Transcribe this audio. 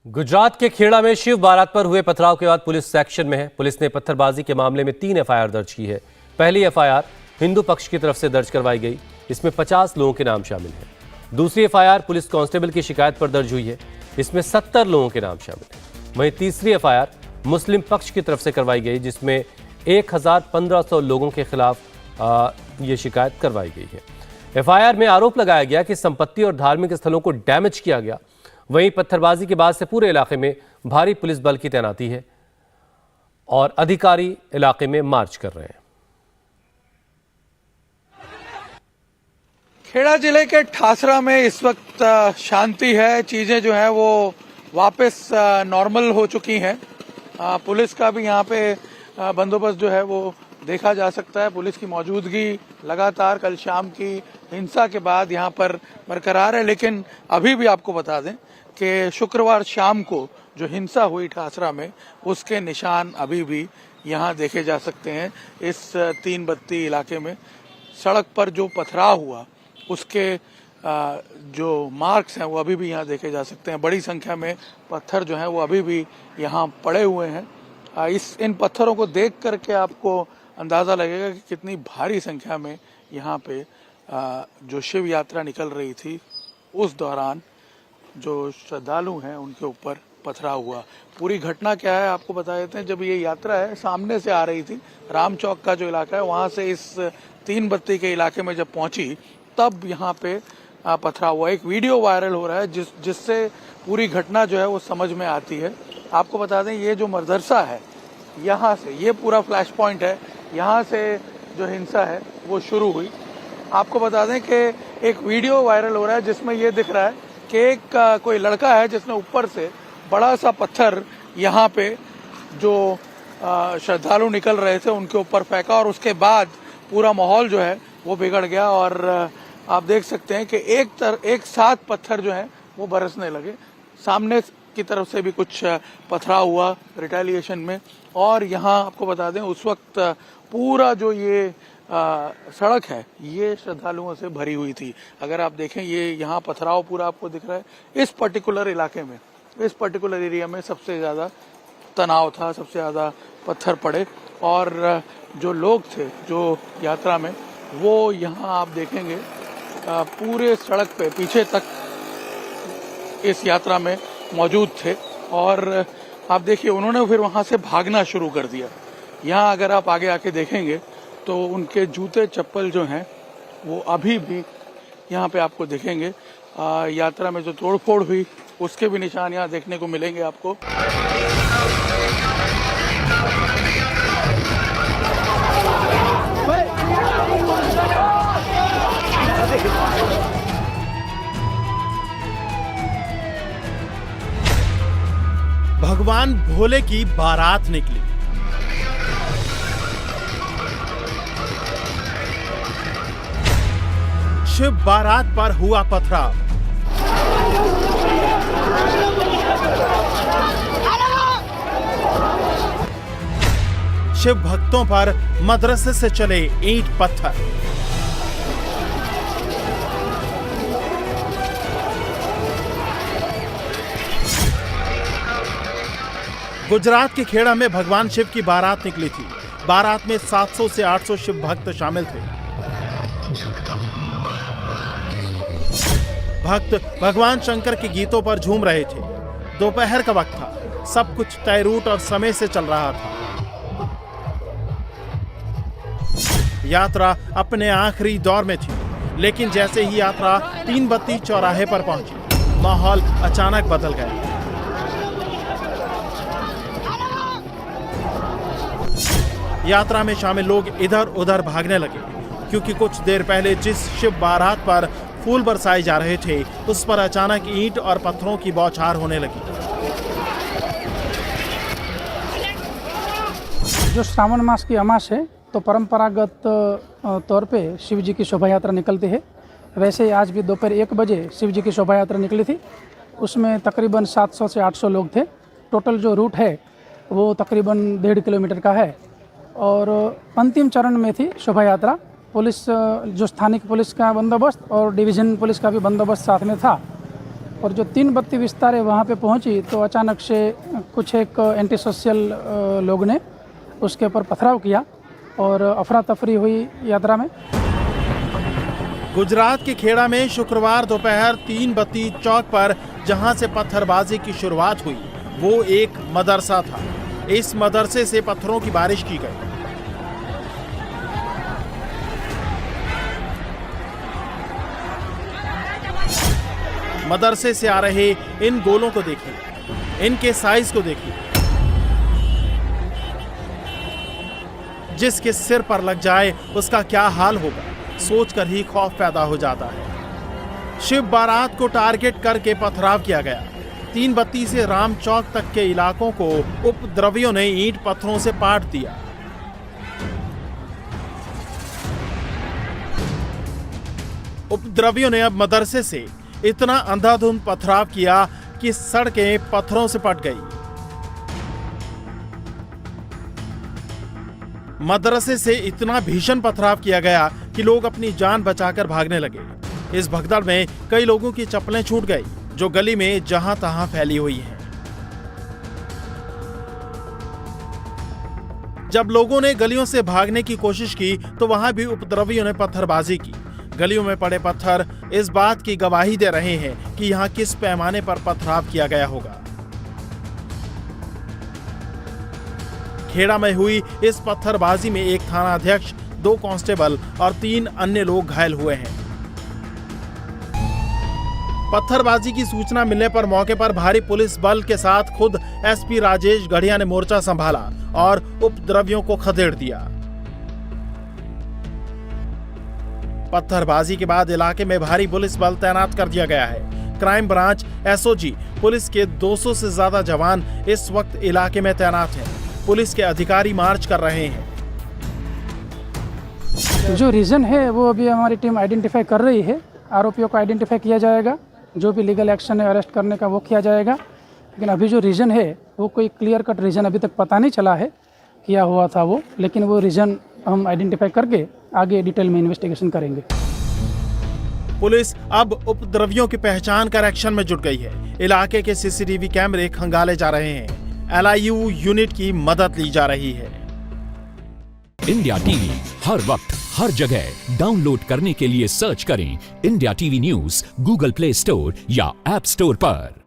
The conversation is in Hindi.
गुजरात के खेड़ा में शिव बारात पर हुए पथराव के बाद पुलिस एक्शन में है। पुलिस ने पत्थरबाजी के मामले में 3 एफआईआर दर्ज की है। पहली एफआईआर हिंदू पक्ष की तरफ से दर्ज करवाई गई, इसमें 50 लोगों के नाम शामिल हैं। दूसरी एफआईआर पुलिस कांस्टेबल की शिकायत पर दर्ज हुई है, इसमें 70 लोगों के नाम शामिल हैं। वहीं तीसरी एफआईआर मुस्लिम पक्ष की तरफ से करवाई गई, जिसमें 1500 लोगों के खिलाफ ये शिकायत करवाई गई है। एफआईआर में आरोप लगाया गया कि संपत्ति और धार्मिक स्थलों को डैमेज किया गया। वहीं पत्थरबाजी के बाद से पूरे इलाके में भारी पुलिस बल की तैनाती है और अधिकारी इलाके में मार्च कर रहे हैं। खेड़ा जिले के ठासरा में इस वक्त शांति है, चीजें जो है वो वापस नॉर्मल हो चुकी हैं। पुलिस का भी यहाँ पे बंदोबस्त जो है वो देखा जा सकता है। पुलिस की मौजूदगी लगातार कल शाम की हिंसा के बाद यहाँ पर बरकरार है, लेकिन अभी भी आपको बता दें कि शुक्रवार शाम को जो हिंसा हुई ठासरा में, उसके निशान अभी भी यहाँ देखे जा सकते हैं। इस 3 बत्ती इलाके में सड़क पर जो पथराव हुआ उसके जो मार्क्स हैं वो अभी भी यहाँ देखे जा सकते हैं। बड़ी संख्या में पत्थर जो हैं वो अभी भी यहाँ पड़े हुए हैं। इन पत्थरों को देख करके आपको अंदाज़ा लगेगा कि कितनी भारी संख्या में यहाँ पे जो शिव यात्रा निकल रही थी उस दौरान जो श्रद्धालु हैं उनके ऊपर पथराव हुआ। पूरी घटना क्या है आपको बता देते हैं। जब ये यात्रा है सामने से आ रही थी, राम चौक का जो इलाका है वहाँ से इस 3 बत्ती के इलाके में जब पहुंची तब यहाँ पे पथराव हुआ। एक वीडियो वायरल हो रहा है जिससे पूरी घटना जो है वो समझ में आती है। आपको बता दें ये जो मदरसा है, यहाँ से ये पूरा फ्लैश पॉइंट है, यहाँ से जो हिंसा है वो शुरू हुई। आपको बता दें कि एक वीडियो वायरल हो रहा है जिसमें ये दिख रहा है कि एक कोई लड़का है जिसने ऊपर से बड़ा सा पत्थर यहाँ पे जो श्रद्धालु निकल रहे थे उनके ऊपर फेंका और उसके बाद पूरा माहौल जो है वो बिगड़ गया और आप देख सकते हैं कि एक साथ पत्थर जो है वो बरसने लगे। सामने की तरफ से भी कुछ पथराव हुआ रिटेलिएशन में। और यहाँ आपको बता दें उस वक्त पूरा जो ये सड़क है ये श्रद्धालुओं से भरी हुई थी। अगर आप देखें ये यहाँ पथराव पूरा आपको दिख रहा है। इस पर्टिकुलर इलाके में, इस पर्टिकुलर एरिया में सबसे ज़्यादा तनाव था, सबसे ज़्यादा पत्थर पड़े और जो लोग थे जो यात्रा में वो यहाँ आप देखेंगे पूरे सड़क पे पीछे तक इस यात्रा में मौजूद थे और आप देखिए उन्होंने फिर वहाँ से भागना शुरू कर दिया। यहाँ अगर आप आगे आके देखेंगे तो उनके जूते चप्पल जो हैं वो अभी भी यहाँ पे आपको दिखेंगे। यात्रा में जो तोड़फोड़ हुई उसके भी निशान यहाँ देखने को मिलेंगे आपको। भगवान भोले की बारात निकली। शिव बारात पर हुआ पथराव। शिव भक्तों पर मदरसे से चले ईंट पत्थर। गुजरात के खेड़ा में भगवान शिव की बारात निकली थी। बारात में 700 से 800 शिव भक्त शामिल थे। भक्त भगवान शंकर के गीतों पर झूम रहे थे। दोपहर का वक्त था, सब कुछ तय रूट और समय से चल रहा था। यात्रा अपने आखिरी दौर में थी, लेकिन जैसे ही यात्रा 3 बत्ती चौराहे पर पहुंची, माहौल अचानक बदल गया। यात्रा में शामिल लोग इधर उधर भागने लगे, क्योंकि कुछ देर पहले जिस शिव बारात पर फूल बरसाए जा रहे थे उस पर अचानक ईंट और पत्थरों की बौछार होने लगी। जो श्रावण मास की अमास है तो परंपरागत तौर पे शिव जी की शोभा यात्रा निकलती है। वैसे आज भी दोपहर 1 बजे शिव जी की शोभा यात्रा निकली थी। उसमें तकरीबन 700 से 800 लोग थे। टोटल जो रूट है वो तकरीबन 1.5 किलोमीटर का है और अंतिम चरण में थी शोभा यात्रा। पुलिस जो स्थानिक पुलिस का बंदोबस्त और डिवीज़न पुलिस का भी बंदोबस्त साथ में था। और जो 3 बत्ती विस्तार है वहाँ पे पहुँची तो अचानक से कुछ एक एंटी सोशल लोग ने उसके ऊपर पथराव किया और अफरा तफरी हुई यात्रा में। गुजरात के खेड़ा में शुक्रवार दोपहर 3 बत्ती चौक पर जहां से पत्थरबाजी की शुरुआत हुई वो एक मदरसा था। इस मदरसे से पत्थरों की बारिश की गई। मदरसे से आ रहे इन गोलों को देखिए, इनके साइज को देखिए। जिसके सिर पर लग जाए उसका क्या हाल होगा, सोचकर ही खौफ पैदा हो जाता है। शिव बारात को टारगेट करके पथराव किया गया। 3 बत्ती से राम चौक तक के इलाकों को उपद्रवियों ने ईंट पत्थरों से पाट दिया। उपद्रवियों ने अब मदरसे से इतना अंधाधुंध पथराव किया कि सड़कें पत्थरों से पट गई। मदरसे से इतना भीषण पथराव किया गया कि लोग अपनी जान बचाकर भागने लगे। इस भगदड़ में कई लोगों की चप्पलें छूट गई जो गली में जहां तहां फैली हुई हैं। जब लोगों ने गलियों से भागने की कोशिश की तो वहां भी उपद्रवियों ने पत्थरबाजी की। गलियों में पड़े पत्थर इस बात की गवाही दे रहे हैं कि यहां किस पैमाने पर पथराव किया गया होगा। खेड़ा में हुई इस पत्थरबाजी में एक थाना अध्यक्ष, 2 कांस्टेबल और 3 अन्य लोग घायल हुए हैं। पत्थरबाजी की सूचना मिलने पर मौके पर भारी पुलिस बल के साथ खुद एसपी राजेश गढ़िया ने मोर्चा संभाला और उपद्रवियों को खदेड़ दिया। पत्थरबाजी के बाद इलाके में भारी पुलिस बल तैनात कर दिया गया है। क्राइम ब्रांच, एसओजी, पुलिस के 200 से ज्यादा जवान इस वक्त इलाके में तैनात हैं। पुलिस के अधिकारी मार्च कर रहे हैं। जो रीज़न है वो अभी हमारी टीम आइडेंटिफाई कर रही है। आरोपियों को आइडेंटिफाई किया जाएगा, जो भी लीगल एक्शन है अरेस्ट करने का वो किया जाएगा। लेकिन अभी जो रीज़न है वो कोई क्लियर कट रीज़न अभी तक पता नहीं चला है किया हुआ था वो, लेकिन वो रीज़न हम आइडेंटिफाई करके आगे डिटेल में इन्वेस्टिगेशन करेंगे। पुलिस अब उपद्रवियों की पहचान कर एक्शन में जुट गई है। इलाके के सीसीटीवी कैमरे खंगाले जा रहे हैं। LIU यूनिट की मदद ली जा रही है। इंडिया टीवी हर वक्त हर जगह डाउनलोड करने के लिए सर्च करें India TV news Google play store या ऐप स्टोर पर।